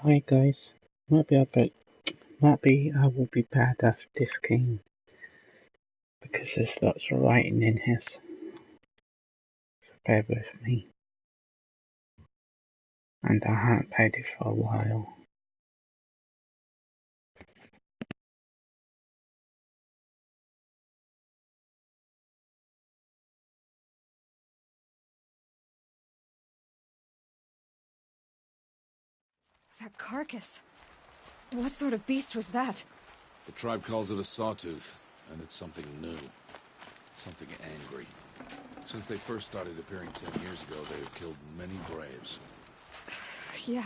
Hi guys, might be I will be bad after this game because there's lots of writing in here, so bear with me. And I haven't played it for a while. That carcass. What sort of beast was that? The tribe calls it a sawtooth, and it's something new. Something angry. Since they first started appearing 10 years ago, they have killed many braves. Yeah.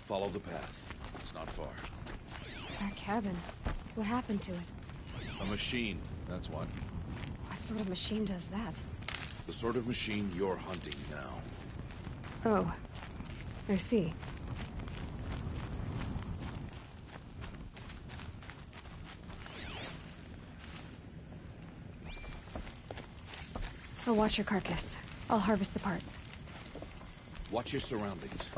Follow the path. It's not far. That cabin. What happened to it? A machine, that's what. What sort of machine does that? The sort of machine you're hunting now. Oh. I see. I'll watch your carcass. I'll harvest the parts. Watch your surroundings.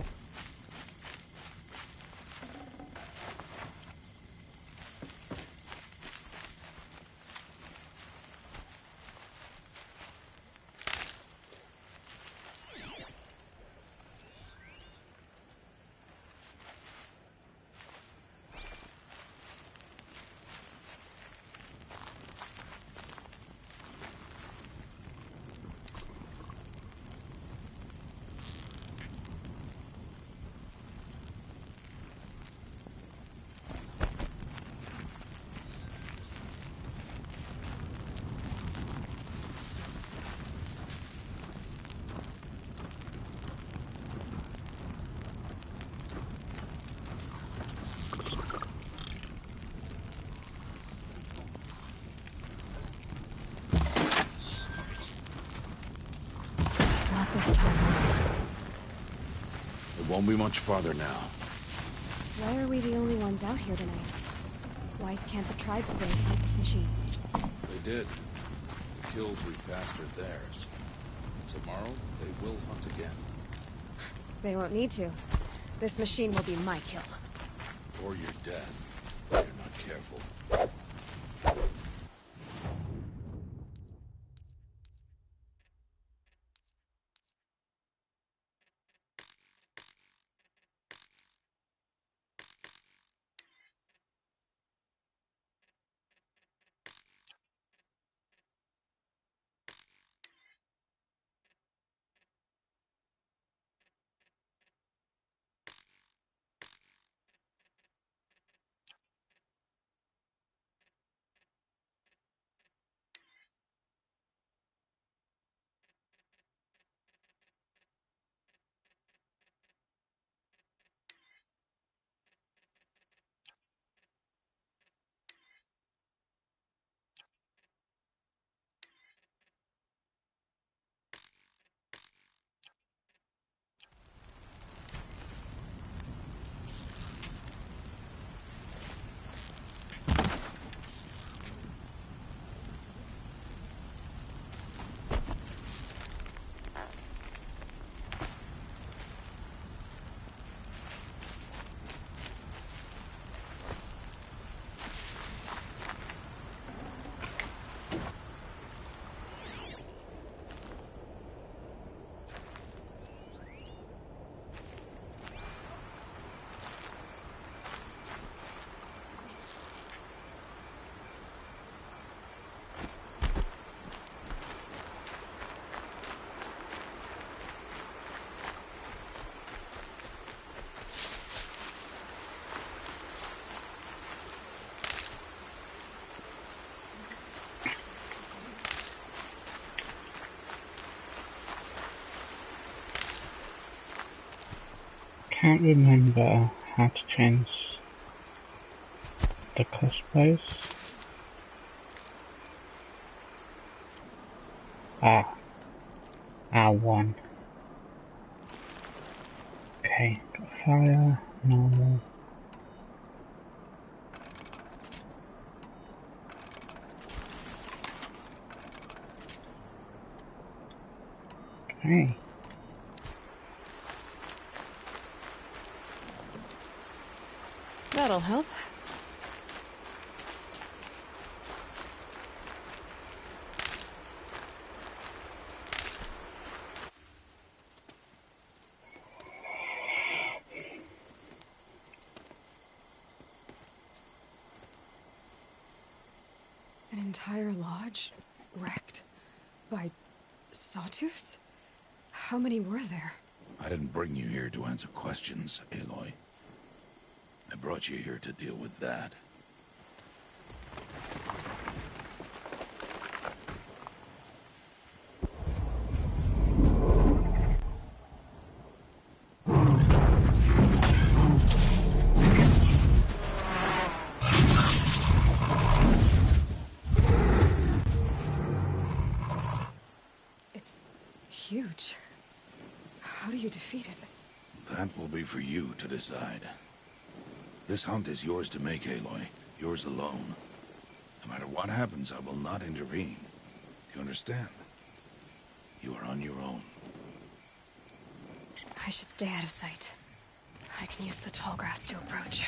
Not this time. It won't be much farther now. Why are we the only ones out here tonight? Why can't the tribesfolk hunt this machine? They did. The kills we passed are theirs. Tomorrow, they will hunt again. They won't need to. This machine will be my kill. Or your death, if you're not careful. Can't remember how to change the crossbows. Ah, R1. Okay, got fire, normal. Okay. That'll help. An entire lodge wrecked by sawtooths? How many were there? I didn't bring you here to answer questions, Aloy. I brought you here to deal with that. It's huge. How do you defeat it? That will be for you to decide. This hunt is yours to make, Aloy. Yours alone. No matter what happens, I will not intervene. You understand? You are on your own. I should stay out of sight. I can use the tall grass to approach.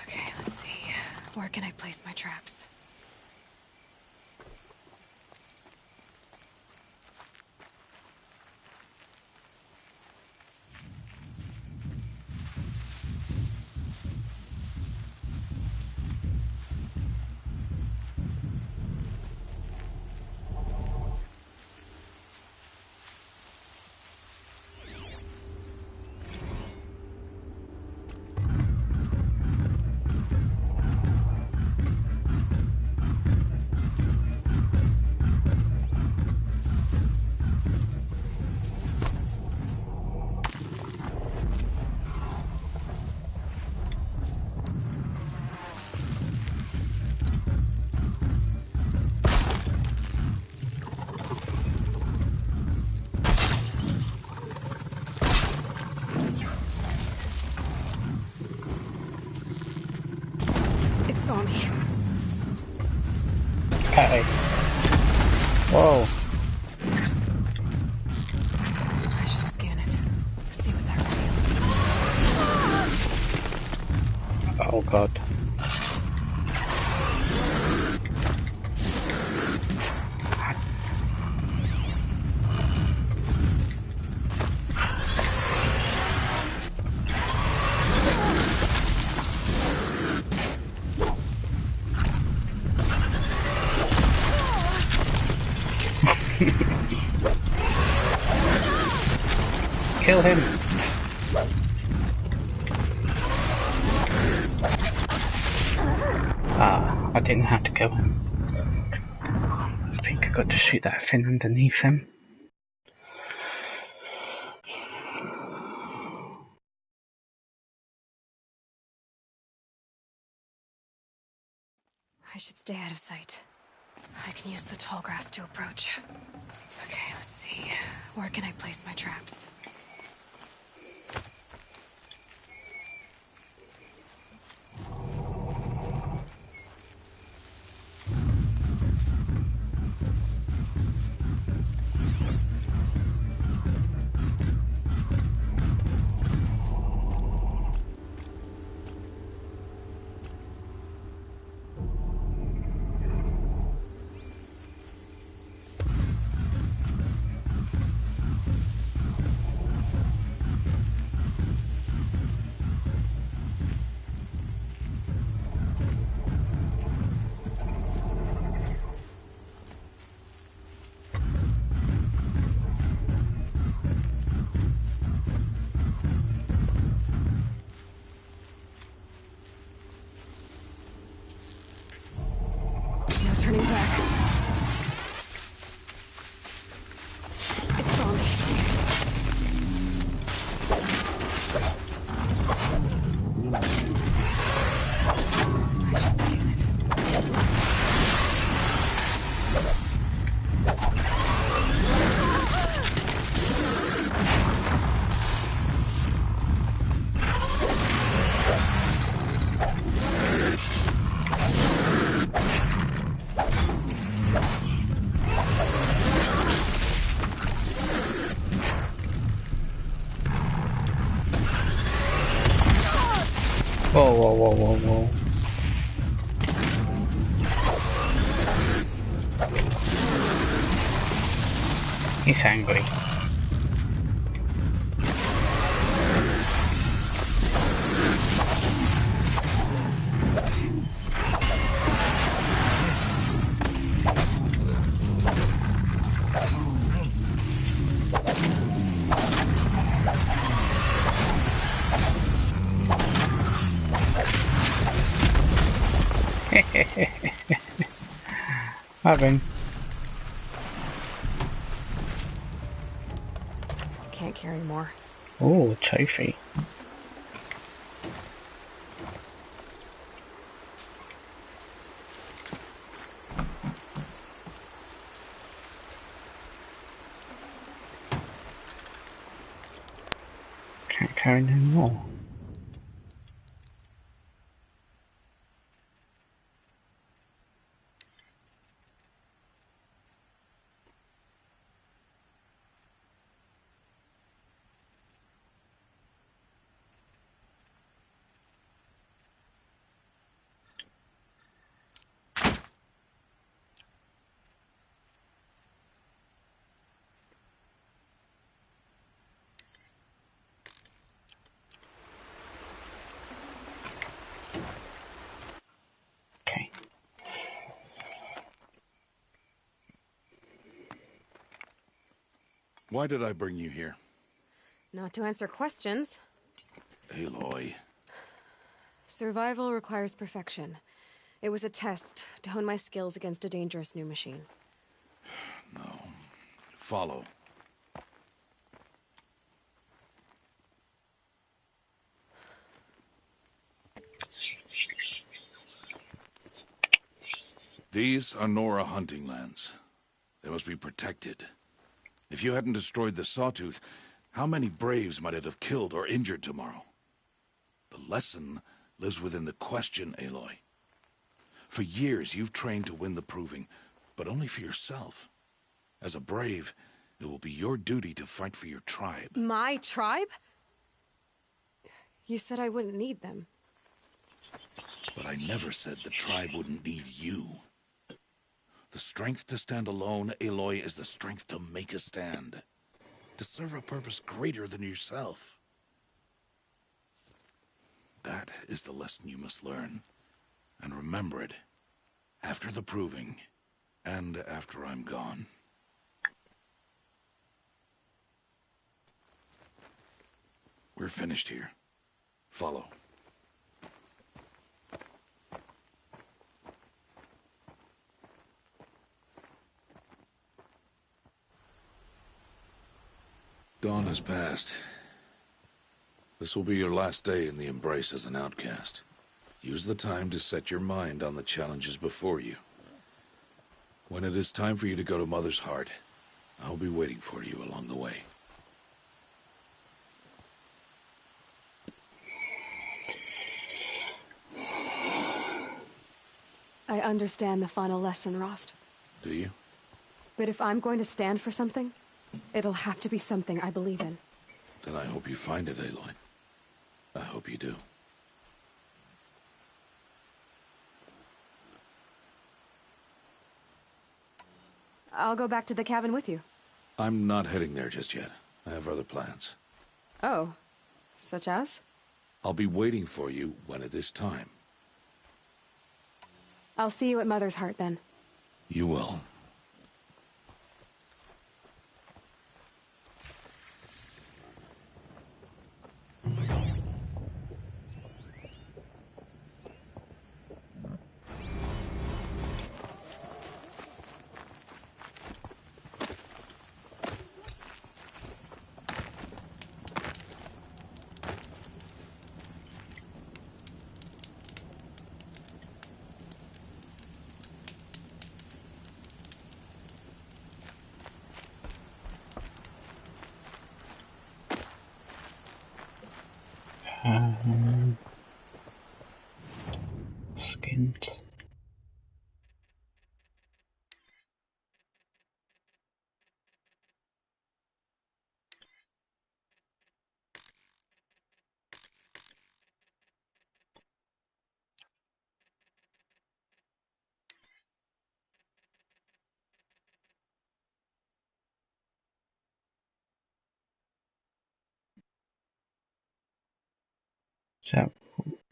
Okay, let's see. Where can I place my traps? Saw me. Okay. Whoa. I should scan it. See what that reveals. Oh god. Kill him! Ah, I didn't have to kill him. I think I got to shoot that thing underneath him. I should stay out of sight. I can use the tall grass to approach. Okay, let's see. Where can I place my traps? whoa, whoa, whoa, whoa. He's angry. Having. Can't carry more. Oh, trophy. Can't carry no more. Okay. Why did I bring you here? Not to answer questions. Aloy. Survival requires perfection. It was a test to hone my skills against a dangerous new machine. No. Follow. These are Nora hunting lands. They must be protected. If you hadn't destroyed the Sawtooth, how many Braves might it have killed or injured tomorrow? The lesson lives within the question, Aloy. For years, you've trained to win the Proving, but only for yourself. As a Brave, it will be your duty to fight for your tribe. My tribe? You said I wouldn't need them. But I never said the tribe wouldn't need you. The strength to stand alone, Aloy, is the strength to make a stand. To serve a purpose greater than yourself. That is the lesson you must learn. And remember it. After the Proving. And after I'm gone. We're finished here. Follow. Dawn has passed. This will be your last day in the Embrace as an outcast. Use the time to set your mind on the challenges before you. When it is time for you to go to Mother's Heart, I'll be waiting for you along the way. I understand the final lesson, Rost. Do you? But if I'm going to stand for something, it'll have to be something I believe in. Then I hope you find it, Aloy. I hope you do. I'll go back to the cabin with you. I'm not heading there just yet. I have other plans. Oh, such as? I'll be waiting for you when it is time. I'll see you at Mother's Heart then. You will. Skins.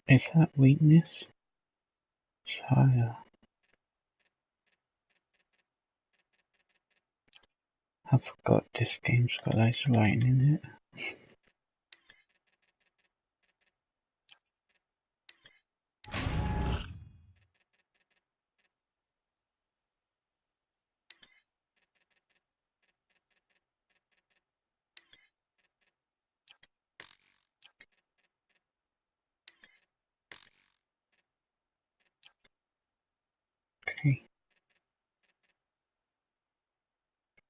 Is that weakness? Fire. I forgot this game's got loads of writing in it. Okay.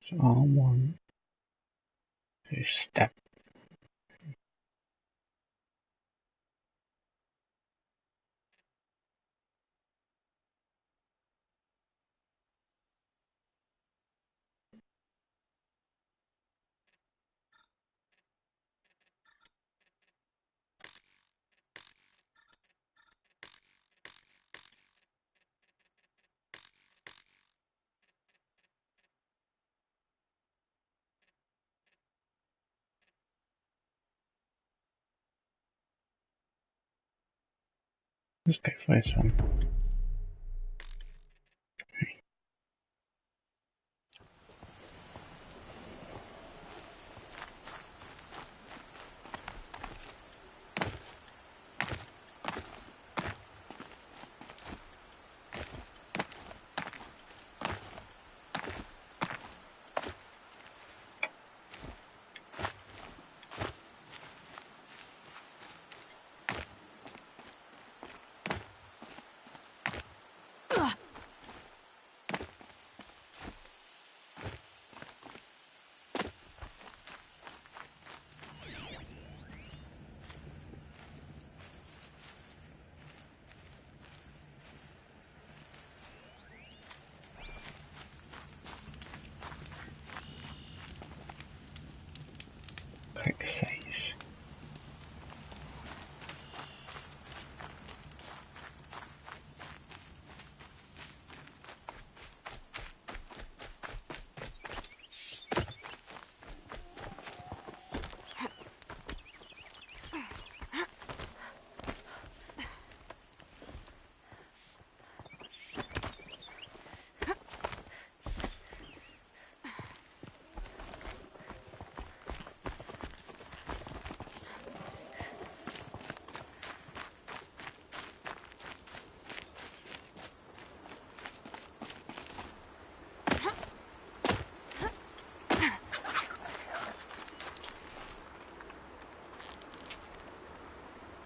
So R1 is step. Let's go for this one. Quick save.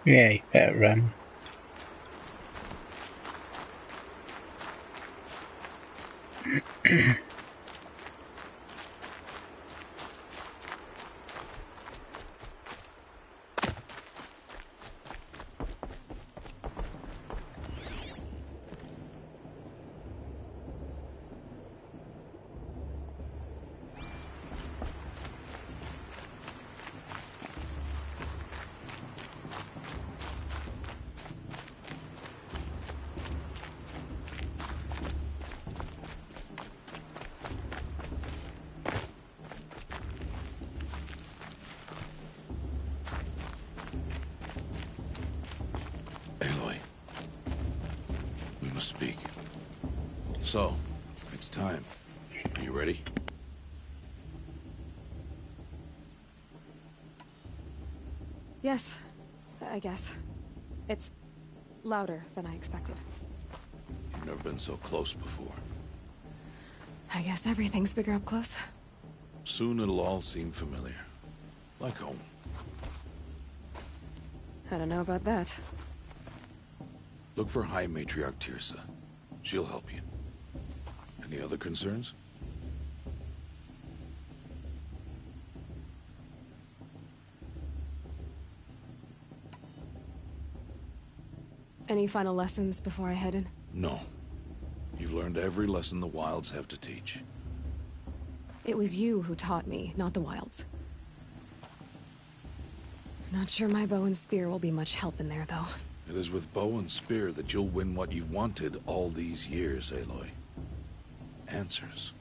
Yeah, you better run. Aloy, we must speak. So, it's time. Are you ready? Yes, I guess. It's louder than I expected. You've never been so close before. I guess everything's bigger up close. Soon it'll all seem familiar. Like home. I don't know about that. Look for High Matriarch Teersa. She'll help you. Any other concerns? Any final lessons before I head in? No. You've learned every lesson the Wilds have to teach. It was you who taught me, not the Wilds. Not sure my bow and spear will be much help in there, though. It is with bow and spear that you'll win what you've wanted all these years, Aloy. Answers.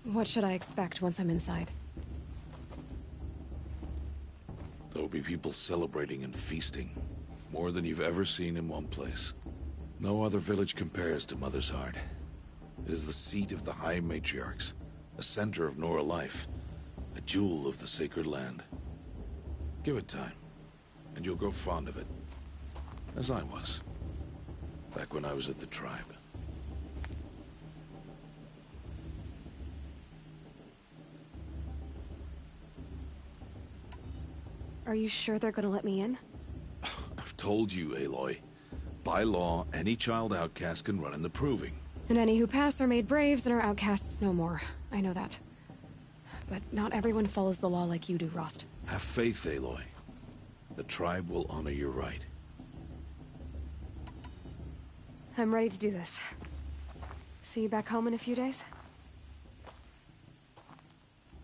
What should I expect once I'm inside? be people celebrating and feasting. More than you've ever seen in one place. No other village compares to Mother's Heart. It is the seat of the High Matriarchs, a center of Nora life, a jewel of the sacred land. Give it time, and you'll grow fond of it. As I was, back when I was at the tribe. Are you sure they're gonna let me in? I've told you, Aloy. By law, any child outcast can run in the Proving. And any who pass are made braves and are outcasts no more. I know that. But not everyone follows the law like you do, Rost. Have faith, Aloy. The tribe will honor your right. I'm ready to do this. See you back home in a few days?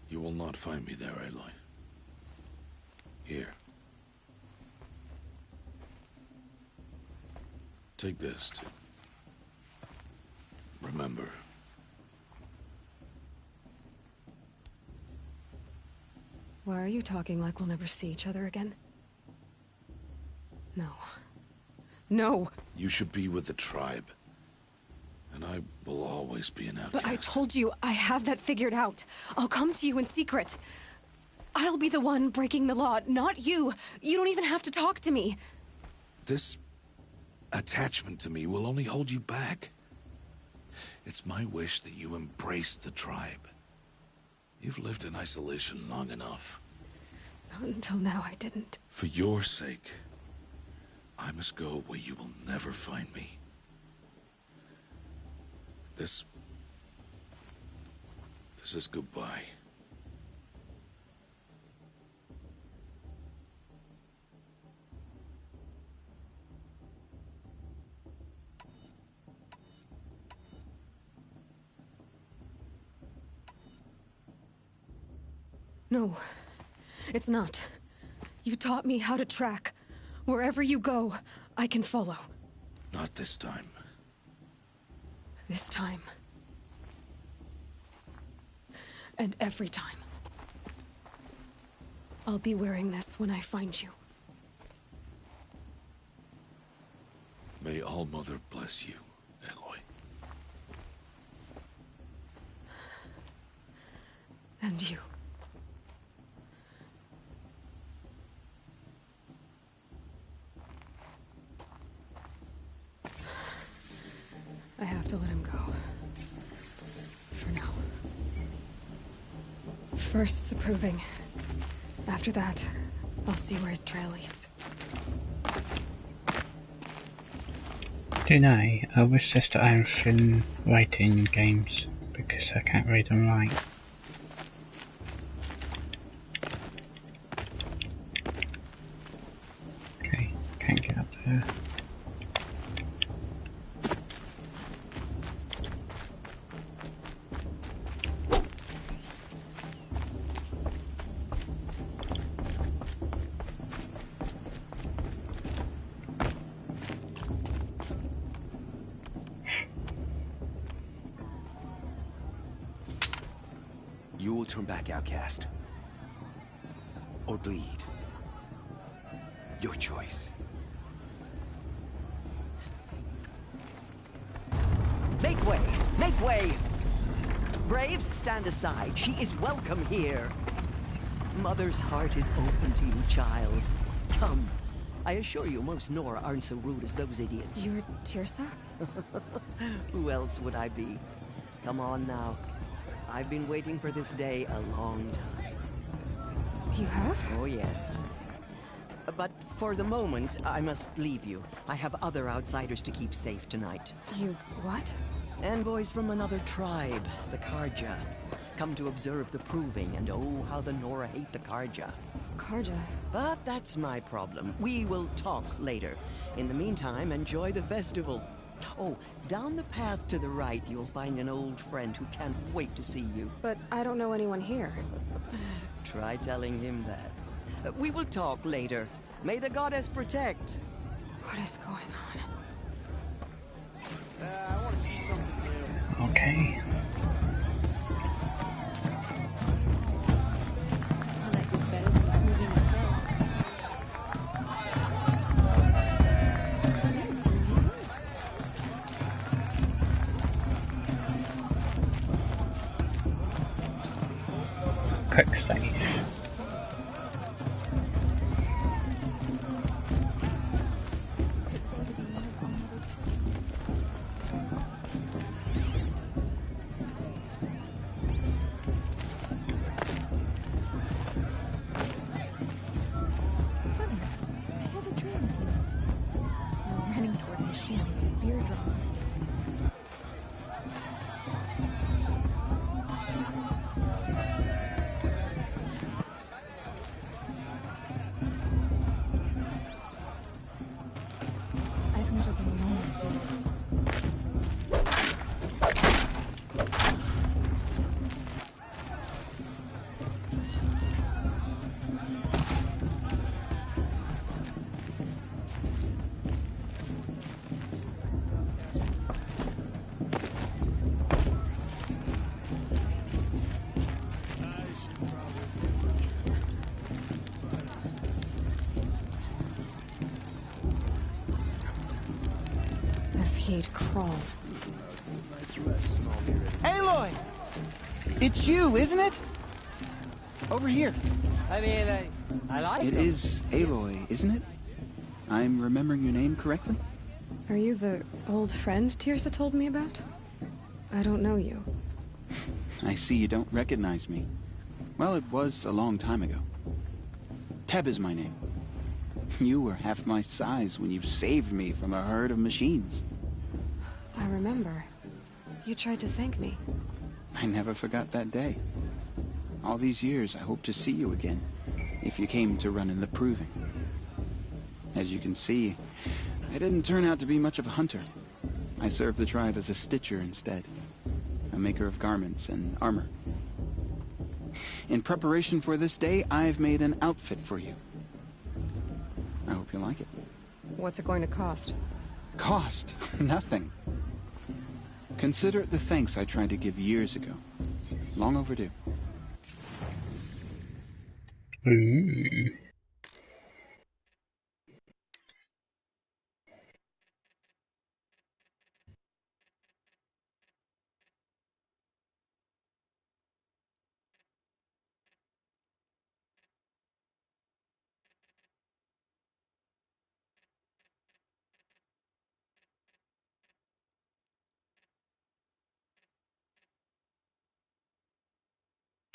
You will not find me there, Aloy. Here. Take this to remember. Why are you talking like we'll never see each other again? No. No! You should be with the tribe. And I will always be an outcast. But I told you, I have that figured out. I'll come to you in secret. I'll be the one breaking the law, not you. You don't even have to talk to me. This attachment to me will only hold you back. It's my wish that you embrace the tribe. You've lived in isolation long enough. Not until now, I didn't. For your sake, I must go where you will never find me. This is goodbye. No, it's not. You taught me how to track. Wherever you go, I can follow. Not this time. This time. And every time. I'll be wearing this when I find you. May All-Mother bless you, Aloy. And you. I have to let him go. For now. First, the Proving. After that, I'll see where his trail leads. Deny, I wish Sister Iron writing games because I can't read and write. Okay, can't get up there. You will turn back, outcast. Or bleed. Your choice. Make way! Make way! Braves, stand aside. She is welcome here. Mother's heart is open to you, child. Come. I assure you, most Nora aren't so rude as those idiots. You're Teersa? Who else would I be? Come on now. I've been waiting for this day a long time. You have? Oh, yes. But for the moment, I must leave you. I have other outsiders to keep safe tonight. You what? Envoys from another tribe, the Carja. Come to observe the Proving, and oh, how the Nora hate the Carja. Carja. But that's my problem. We will talk later. In the meantime, enjoy the festival. Oh, down the path to the right, you'll find an old friend who can't wait to see you. But I don't know anyone here. Try telling him that. We will talk later. May the goddess protect. What is going on? I want to see something new. Okay. I like this better than that movie itself. quick save. Funny, I had a dream of you. You were running toward a machine with spear drawn. I've never been alone like you. This heat crawls. Aloy! It's you, isn't it? Over here. I mean, I like It them. is Aloy, isn't it? I'm remembering your name correctly? Are you the old friend Tirsa told me about? I don't know you. I see you don't recognize me. Well, it was a long time ago. Teb is my name. You were half my size when you saved me from a herd of machines. I remember. You tried to thank me. I never forgot that day. All these years, I hope to see you again, if you came to run in the Proving. As you can see, I didn't turn out to be much of a hunter. I served the tribe as a stitcher instead, a maker of garments and armor. In preparation for this day, I've made an outfit for you. I hope you like it. What's it going to cost? Cost? Nothing. Consider it the thanks I tried to give years ago. Long overdue. Ooh.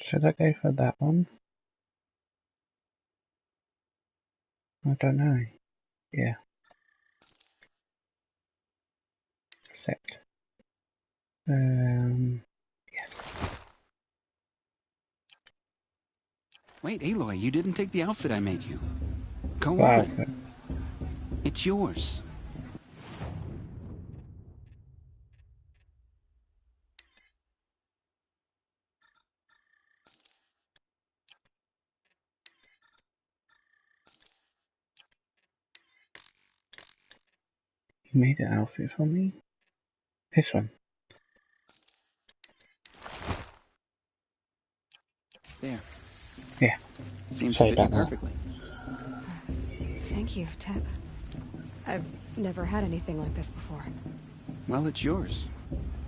Should I go for that one? I don't know. Yeah. Accept. Yes. Wait, Aloy, you didn't take the outfit I made you. Go Wow. on. It's yours. You made an outfit for me? This one. There. Yeah. Seems Sorry to fit you about that. perfectly. Thank you, Teb. I've never had anything like this before. Well, it's yours.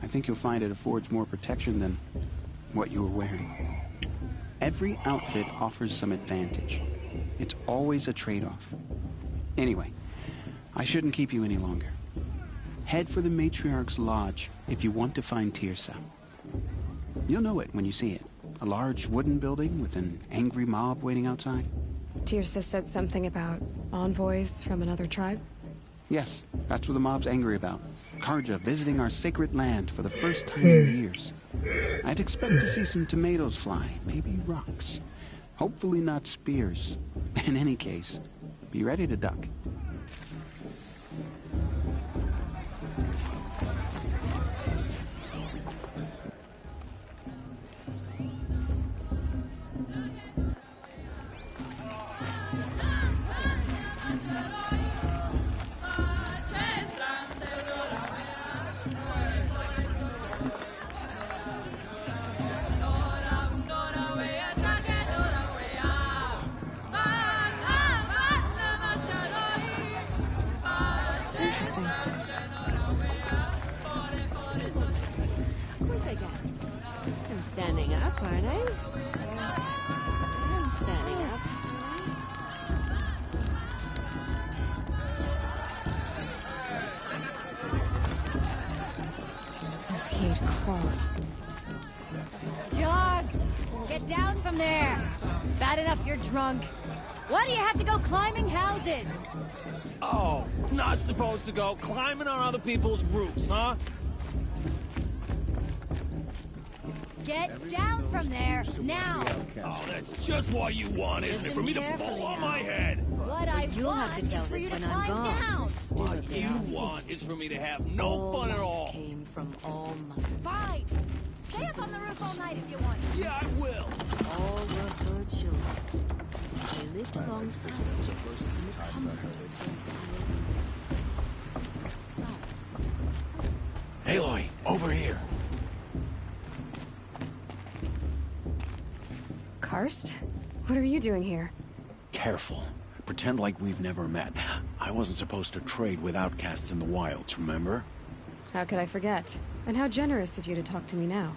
I think you'll find it affords more protection than what you were wearing. Every outfit offers some advantage. It's always a trade-off. Anyway, I shouldn't keep you any longer. Head for the Matriarch's Lodge if you want to find Tirsa. You'll know it when you see it. A large wooden building with an angry mob waiting outside. Tirsa said something about envoys from another tribe? Yes, that's what the mob's angry about. Karja visiting our sacred land for the first time in years. I'd expect to see some tomatoes fly, maybe rocks. Hopefully not spears. In any case, be ready to duck. Interesting. Of course I can. I'm standing up, aren't I? crawls. Jog! Get down from there! Bad enough you're drunk. Why do you have to go climbing houses? Oh, not supposed to go climbing on other people's roofs, huh? Get down from there, now! Oh, that's just what you want, isn't it? For me to fall on my head. What I You'll have to want tell is for this you to when I'm climb gone. down! What you want is for me to have no fun at all. Came from all mother. Fine! Stay up on the roof all night if you want. Yeah, I will. All were her children. They lived alongside in the comfort of their so, Aloy, over here. Karst? What are you doing here? Careful. Pretend like we've never met. I wasn't supposed to trade with outcasts in the wilds, remember? How could I forget? And how generous of you to talk to me now.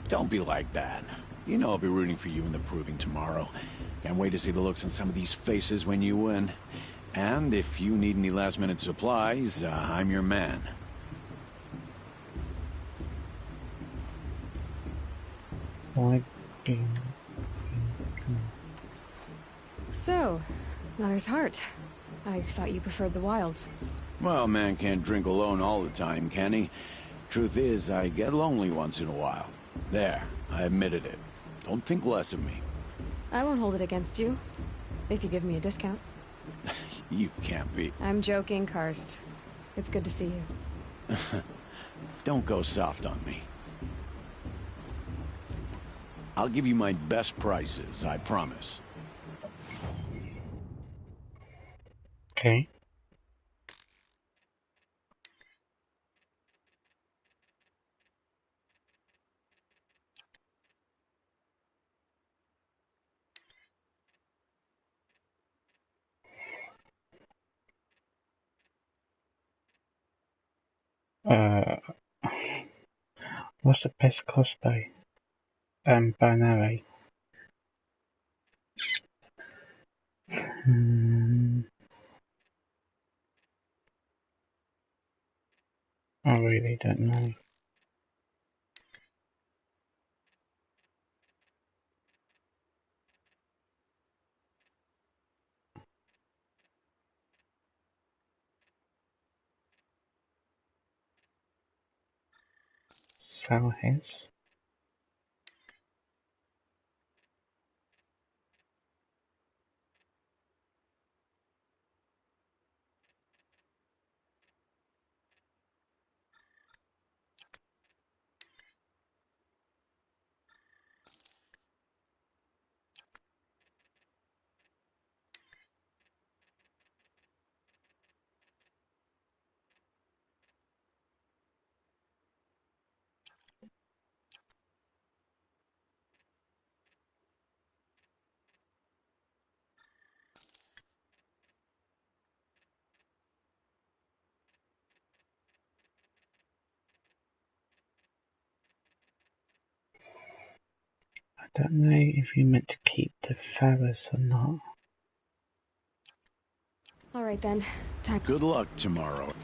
Don't be like that. You know I'll be rooting for you in the proving tomorrow. Can't wait to see the looks on some of these faces when you win. And if you need any last-minute supplies, I'm your man. Why? So, Mother's Heart. I thought you preferred the wilds. Well, man can't drink alone all the time, can he? Truth is, I get lonely once in a while. There, I admitted it. Don't think less of me. I won't hold it against you. If you give me a discount. You can't be. I'm joking, Karst. It's good to see you. Don't go soft on me. I'll give you my best prices, I promise. Okay. What's the best cosplay? Binary. I really don't know. Sour Hens. I don't know if you meant to keep the feathers or not. All right then. Time. Good luck tomorrow.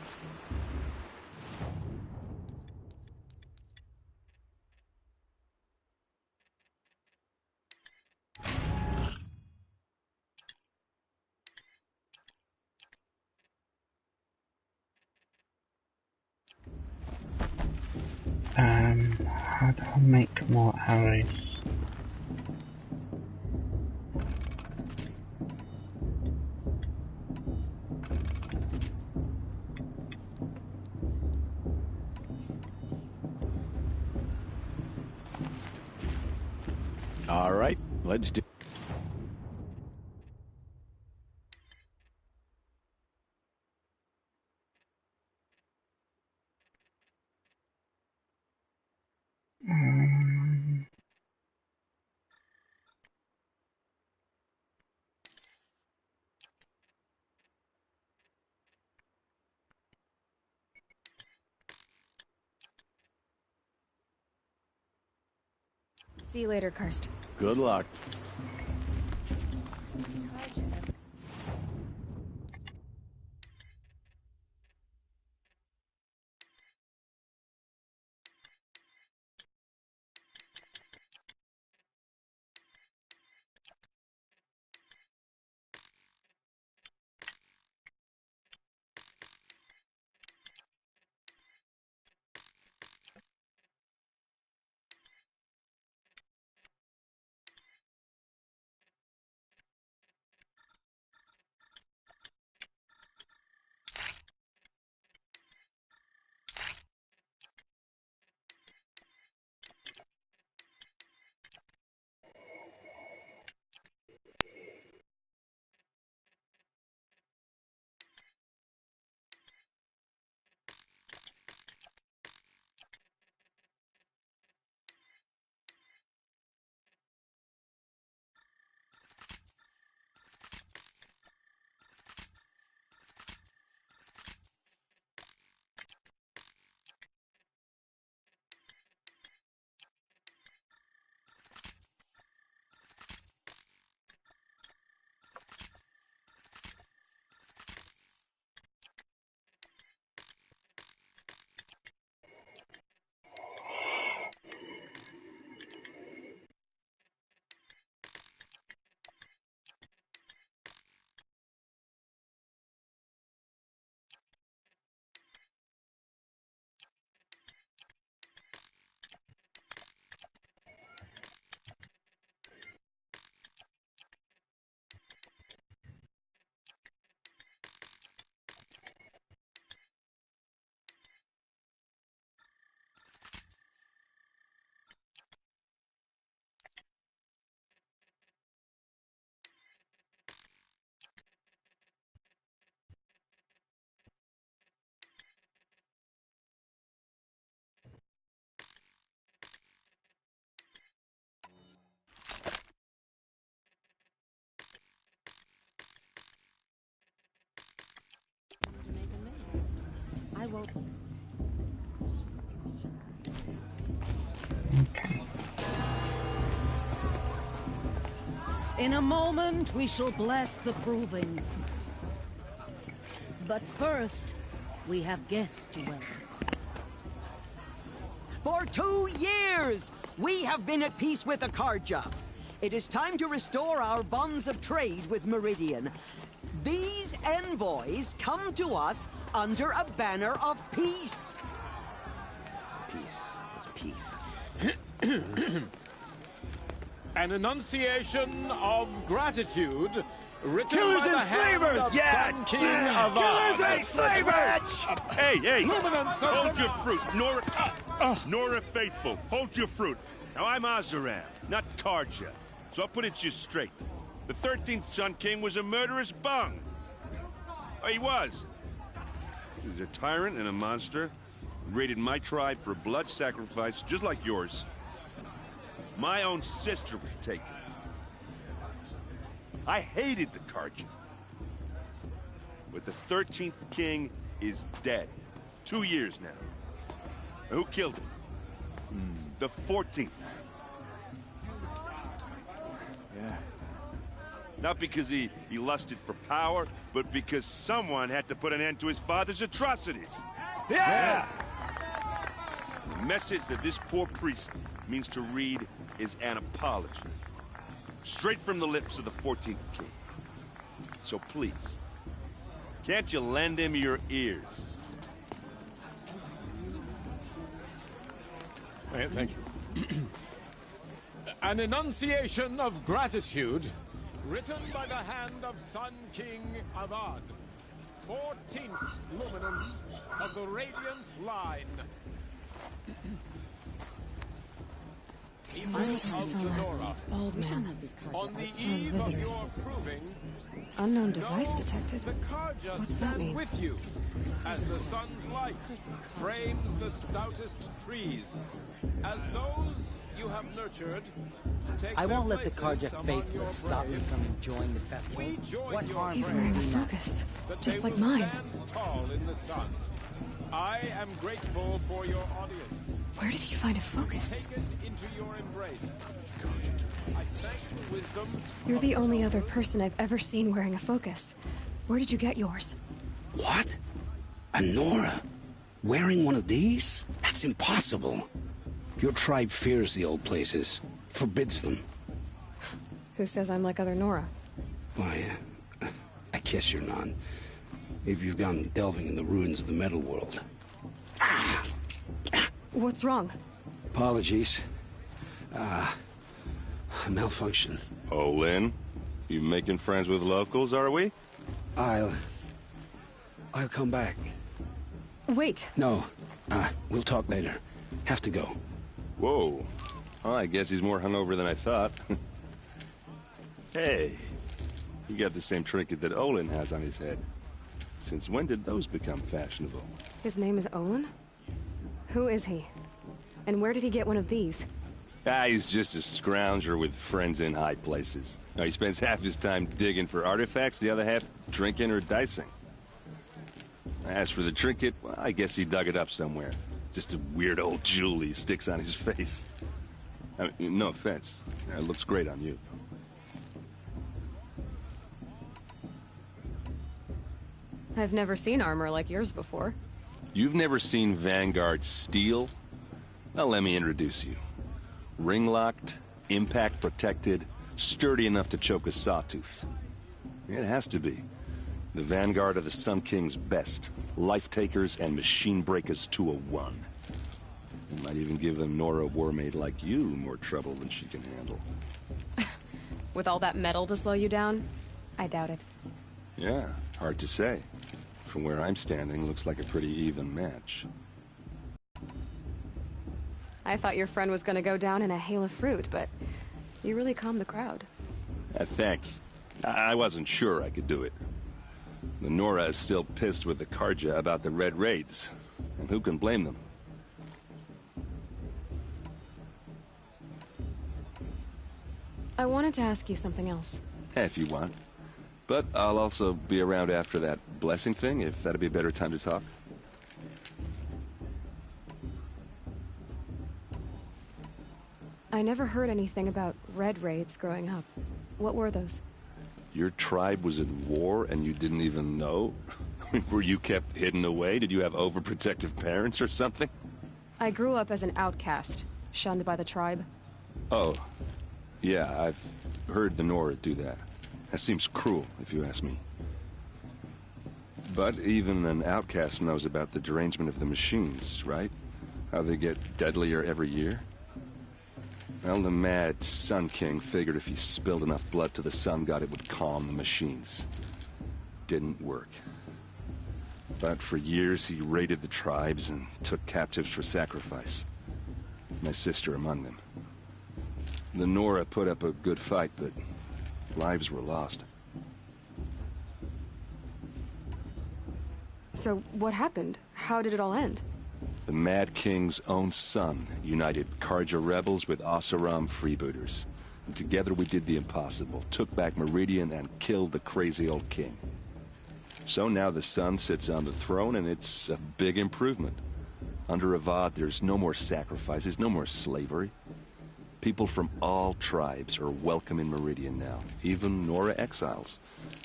How do I make more arrows? All right, let's do... See you later, Karst. Good luck. Okay. In a moment, we shall bless the proving. But first, we have guests to welcome. For 2 years, we have been at peace with Akarja. It is time to restore our bonds of trade with Meridian. These envoys come to us under a banner of peace. Peace. It's peace. An enunciation of gratitude written Killers by the and hand slavers! of Yeah! Sun King Avad. Killers and slavers! Hey! Luminance of Hold the- your fruit, Nora Faithful. Hold your fruit. Now, I'm Azaram, not Karja. So I'll put it just straight. The 13th Sun King was a murderous bung. Oh, he was. He was a tyrant and a monster. He raided my tribe for blood sacrifice, just like yours. My own sister was taken. I hated the Karja. But the 13th king is dead. 2 years now. And who killed him? The 14th. Yeah. Not because he lusted for power, but because someone had to put an end to his father's atrocities. Yeah! The message that this poor priest means to read is an apology. Straight from the lips of the 14th king. So please, can't you lend him your ears? Thank you. An enunciation of gratitude written by the hand of Sun King Avad, 14th luminance of the Radiant Line. People of Sonora, Bald man. on the eve of visitors. your proving, Unknown device know detected. the Karja What's that stand mean? with you as the sun's light frames the stoutest trees. As those you have nurtured, take I their won't let the places Karja among faithless your stop me braves. from enjoying the festival. We join What your harm He's can wearing a it do now? focus, That just they like will mine. stand tall in the sun. I am grateful for your audience. Where did he find a focus? Taken into your embrace. I thank the wisdom. You're the only other person I've ever seen wearing a focus. Where did you get yours? What? A Nora? Wearing one of these? That's impossible. Your tribe fears the old places, forbids them. Who says I'm like other Nora? Why, I guess you're none. If you've gone delving in the ruins of the metal world. What's wrong? Apologies. Malfunction. Oh, Lynn, you making friends with locals, are we? I'll come back. Wait. No, we'll talk later. Have to go. Whoa. Oh, I guess he's more hungover than I thought. Hey, you got the same trinket that Olin has on his head. Since when did those become fashionable? His name is Olin? Who is he? And where did he get one of these? He's just a scrounger with friends in high places. Now, he spends half his time digging for artifacts, the other half drinking or dicing. As for the trinket, well, I guess he dug it up somewhere. Just a weird old jewel he sticks on his face. I mean, no offense. It looks great on you. I've never seen armor like yours before. You've never seen Vanguard steel? Well, let me introduce you. Ring-locked, impact-protected, sturdy enough to choke a sawtooth. It has to be. The Vanguard of the Sun King's best. Life-takers and machine-breakers to a one. It might even give a Nora warmaid like you more trouble than she can handle. With all that metal to slow you down? I doubt it. Yeah, hard to say. From where I'm standing, looks like a pretty even match. I thought your friend was gonna go down in a hail of fruit, but you really calmed the crowd. Thanks. I wasn't sure I could do it. The Nora is still pissed with the Karja about the Red Raids. And who can blame them? I wanted to ask you something else. If you want. But I'll also be around after that blessing thing, if that'd be a better time to talk. I never heard anything about Red Raids growing up. What were those? Your tribe was at war and you didn't even know? Were you kept hidden away? Did you have overprotective parents or something? I grew up as an outcast, shunned by the tribe. Oh, yeah, I've heard the Nora do that. That seems cruel, if you ask me. But even an outcast knows about the derangement of the machines, right? How they get deadlier every year? Well, the mad Sun King figured if he spilled enough blood to the Sun God, it would calm the machines. Didn't work. But for years, he raided the tribes and took captives for sacrifice. My sister among them. The Nora put up a good fight, but lives were lost. So, what happened? How did it all end? The Mad King's own son united Carja rebels with Oseram freebooters. And together we did the impossible, took back Meridian and killed the crazy old king. So now the son sits on the throne and it's a big improvement. Under Avad, there's no more sacrifices, no more slavery. People from all tribes are welcome in Meridian now, even Nora exiles.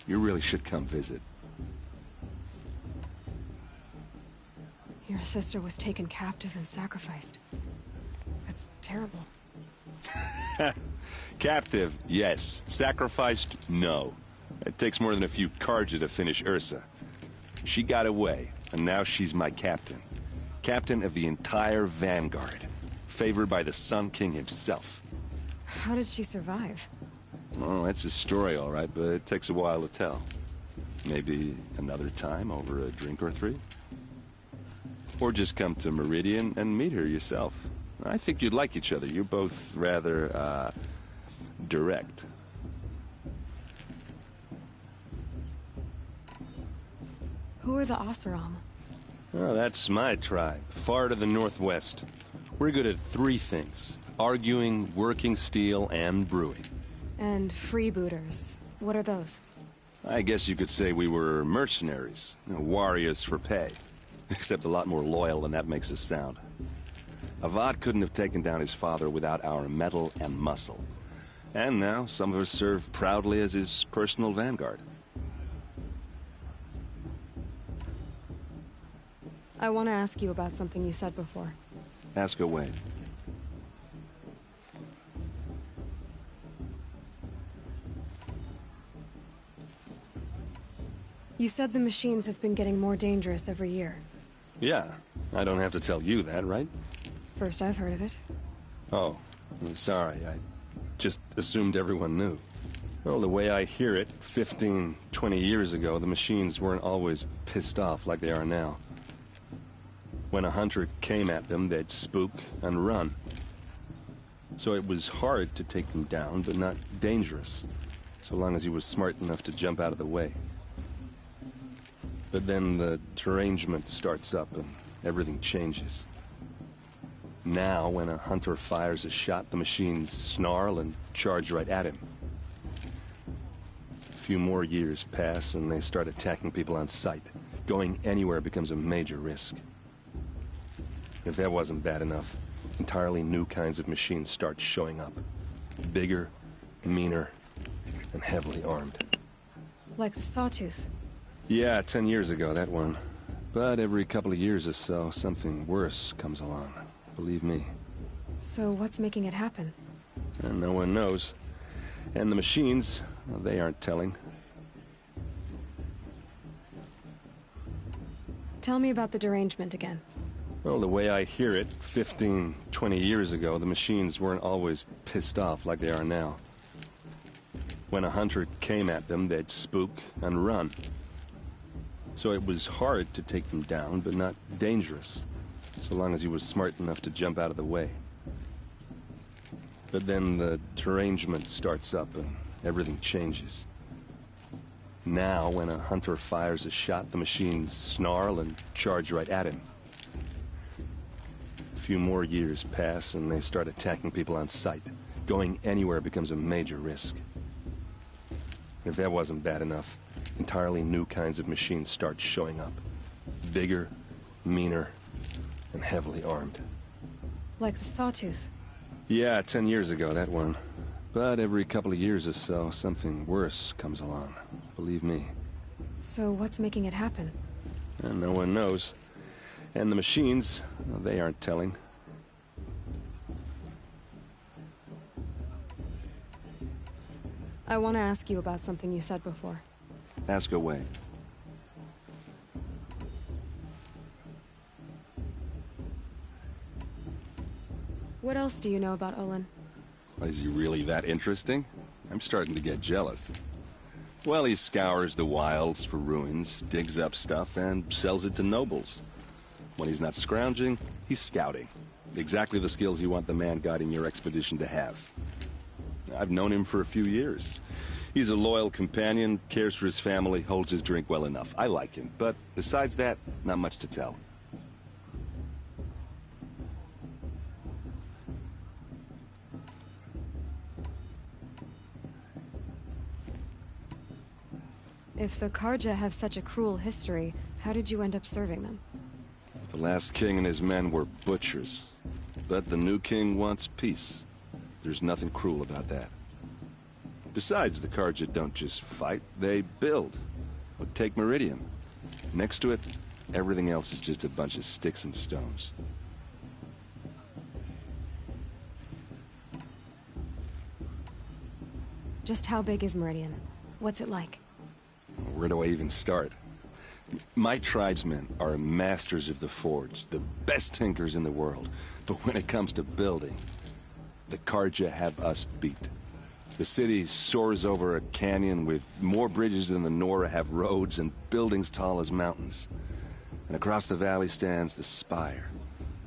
You really should come visit. Your sister was taken captive and sacrificed. That's terrible. Captive, yes. Sacrificed, no. It takes more than a few Carja to finish Ursa. She got away, and now she's my captain. Captain of the entire Vanguard. Favored by the Sun King himself. How did she survive? Oh, that's a story, all right, but it takes a while to tell. Maybe another time over a drink or three? Or just come to Meridian and meet her yourself. I think you'd like each other. You're both rather, direct. Who are the Oseram? Oh, that's my tribe, far to the northwest. We're good at three things. Arguing, working steel, and brewing. And freebooters. What are those? I guess you could say we were mercenaries. Warriors for pay. Except a lot more loyal than that makes us sound. Avad couldn't have taken down his father without our metal and muscle. And now, some of us serve proudly as his personal vanguard. I want to ask you about something you said before. Ask away. You said the machines have been getting more dangerous every year. Yeah, I don't have to tell you that, right? First I've heard of it. Oh, I'm sorry. I just assumed everyone knew. Well, the way I hear it, 15, 20 years ago, the machines weren't always pissed off like they are now. When a hunter came at them, they'd spook and run. So it was hard to take them down, but not dangerous, so long as he was smart enough to jump out of the way. But then the derangement starts up and everything changes. Now, when a hunter fires a shot, the machines snarl and charge right at him. A few more years pass and they start attacking people on sight. Going anywhere becomes a major risk. If that wasn't bad enough, entirely new kinds of machines start showing up. Bigger, meaner, and heavily armed. Like the Sawtooth. Yeah, 10 years ago, that one. But every couple of years or so, something worse comes along. Believe me. So what's making it happen? And no one knows. And the machines, well, they aren't telling. Tell me about the derangement again. Well, the way I hear it, 15, 20 years ago, the machines weren't always pissed off like they are now. When a hunter came at them, they'd spook and run. So it was hard to take them down, but not dangerous, so long as he was smart enough to jump out of the way. But then the derangement starts up and everything changes. Now, when a hunter fires a shot, the machines snarl and charge right at him. A few more years pass and they start attacking people on sight. Going anywhere becomes a major risk. If that wasn't bad enough, entirely new kinds of machines start showing up. Bigger, meaner, and heavily armed. Like the Sawtooth. Yeah, 10 years ago, that one. But every couple of years or so, something worse comes along. Believe me. So what's making it happen? And no one knows. And the machines, well, they aren't telling. I want to ask you about something you said before. Ask away. What else do you know about Olin? Is he really that interesting? I'm starting to get jealous. Well, he scours the wilds for ruins, digs up stuff, and sells it to nobles. When he's not scrounging, he's scouting. Exactly the skills you want the man guiding your expedition to have. I've known him for a few years. He's a loyal companion, cares for his family, holds his drink well enough. I like him, but besides that, not much to tell. If the Carja have such a cruel history, how did you end up serving them? The last king and his men were butchers. But the new king wants peace. There's nothing cruel about that. Besides, the Carja don't just fight, they build. Well, take Meridian. Next to it, everything else is just a bunch of sticks and stones. Just how big is Meridian? What's it like? Where do I even start? My tribesmen are masters of the forge, the best tinkers in the world. But when it comes to building, the Carja have us beat. The city soars over a canyon with more bridges than the Nora have roads and buildings tall as mountains. And across the valley stands the spire,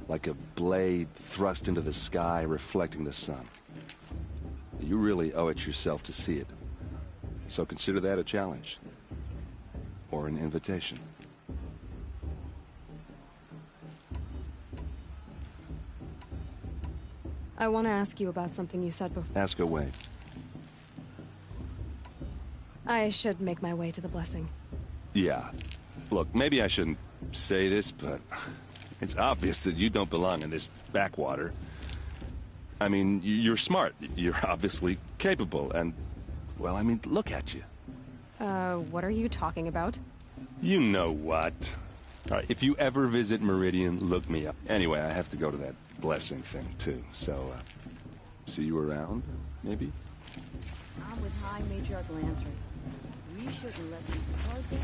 like a blade thrust into the sky reflecting the sun. You really owe it yourself to see it. So consider that a challenge. Or an invitation. I want to ask you about something you said before. Ask away. I should make my way to the blessing. Yeah. Look, maybe I shouldn't say this, but it's obvious that you don't belong in this backwater. I mean, you're smart. You're obviously capable, and, well, I mean, look at you. What are you talking about? You know what. All right, if you ever visit Meridian, look me up. Anyway, I have to go to that blessing thing, too, so, see you around, maybe? I'm with High Matriarch Lansry. We shouldn't let these Carja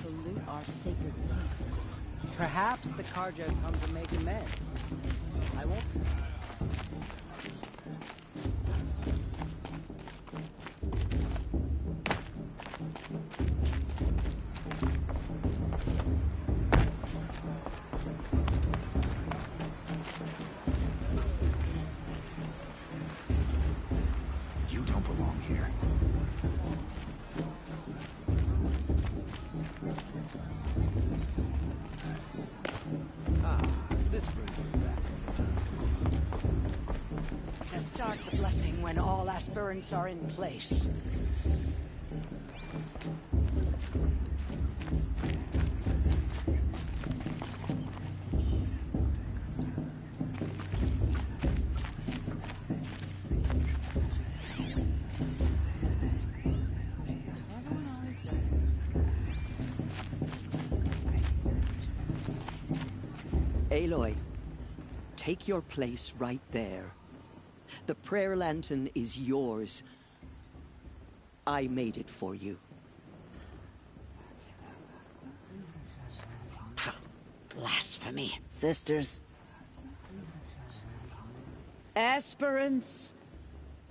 pollute our sacred land. Perhaps the Carja come to make amends. I won't... You don't belong here. This brings me back. To start the blessing when all aspirants are in place. Aloy, take your place right there. The prayer lantern is yours. I made it for you. Blasphemy. Sisters. Aspirants,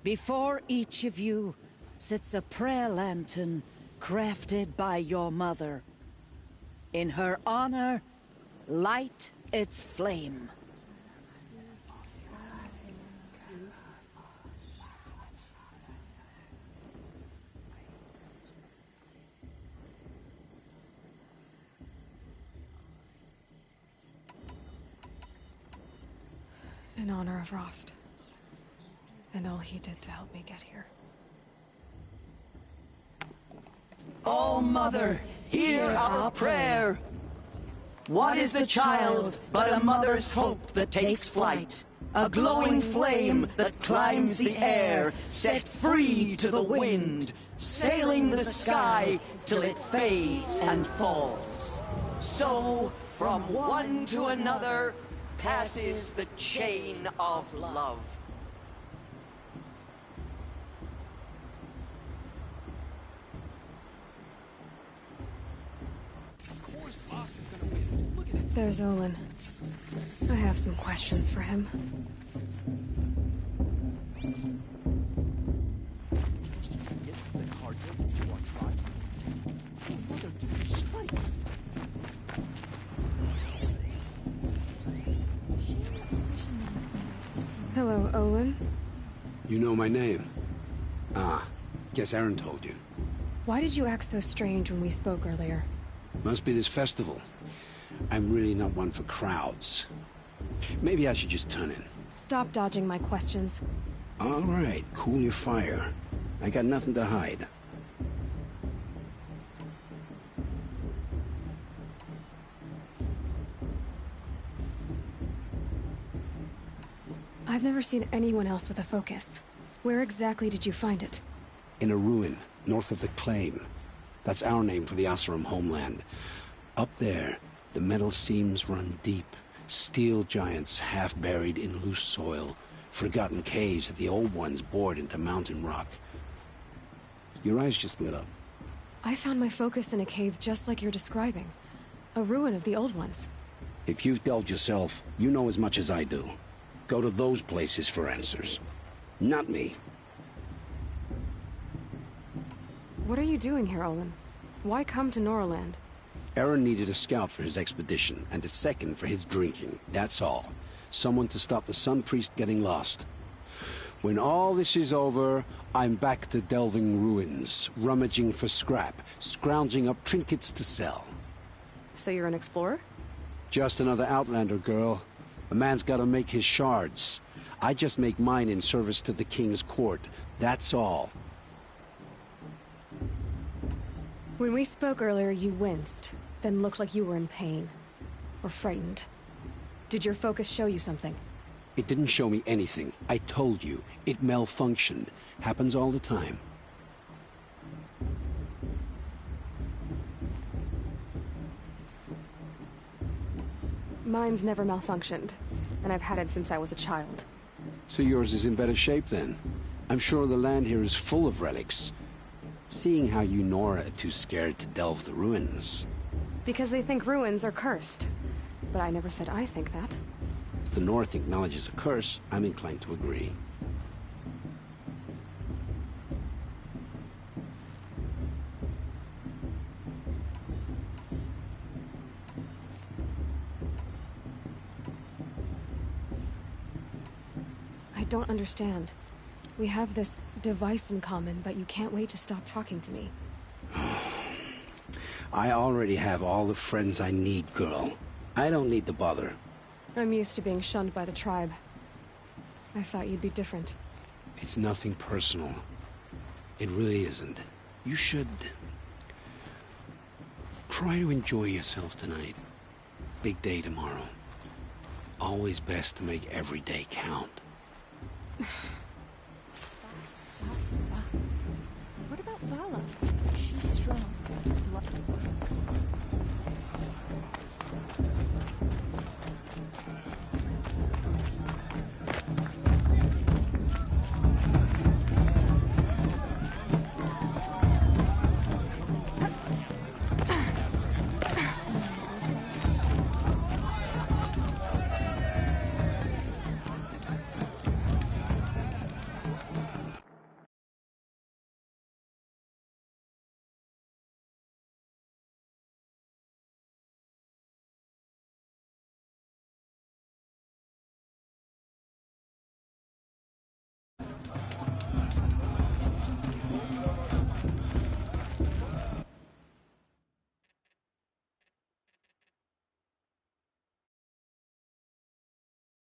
before each of you sits a prayer lantern crafted by your mother. In her honor, light its flame. In honor of Rost. And all he did to help me get here. All Mother, hear our prayer. What is the child but a mother's hope that takes flight? a glowing flame that climbs the air, set free to the wind, sailing the sky till it fades and falls. So, from one to another, passes the chain of love. There's Olin. I have some questions for him. Hello, Olin. You know my name? Ah, guess Aaron told you. Why did you act so strange when we spoke earlier? Must be this festival. I'm really not one for crowds. Maybe I should just turn in. Stop dodging my questions. All right, cool your fire. I got nothing to hide. I've never seen anyone else with a focus. Where exactly did you find it? In a ruin, north of the Claim. That's our name for the Oseram homeland. Up there, the metal seams run deep. Steel giants half buried in loose soil. Forgotten caves that the old ones bored into mountain rock. Your eyes just lit up. I found my focus in a cave just like you're describing. A ruin of the old ones. If you've delved yourself, you know as much as I do. Go to those places for answers. Not me. What are you doing here, Olin? Why come to Noraland? Aaron needed a scout for his expedition, and a second for his drinking. That's all. Someone to stop the Sun Priest getting lost. When all this is over, I'm back to delving ruins, rummaging for scrap, scrounging up trinkets to sell. So you're an explorer? Just another Outlander, girl. A man's gotta make his shards. I just make mine in service to the King's court. That's all. When we spoke earlier, you winced, then looked like you were in pain. Or frightened. Did your focus show you something? It didn't show me anything. I told you. It malfunctioned. Happens all the time. Mine's never malfunctioned, and I've had it since I was a child. So yours is in better shape then? I'm sure the land here is full of relics. Seeing how you Nora are too scared to delve the ruins. Because they think ruins are cursed. But I never said I think that. If the North acknowledges a curse, I'm inclined to agree. I don't understand. We have this device in common, but you can't wait to stop talking to me. I already have all the friends I need, girl. I don't need the bother. I'm used to being shunned by the tribe. I thought you'd be different. It's nothing personal. It really isn't. You should... try to enjoy yourself tonight. Big day tomorrow. Always best to make every day count.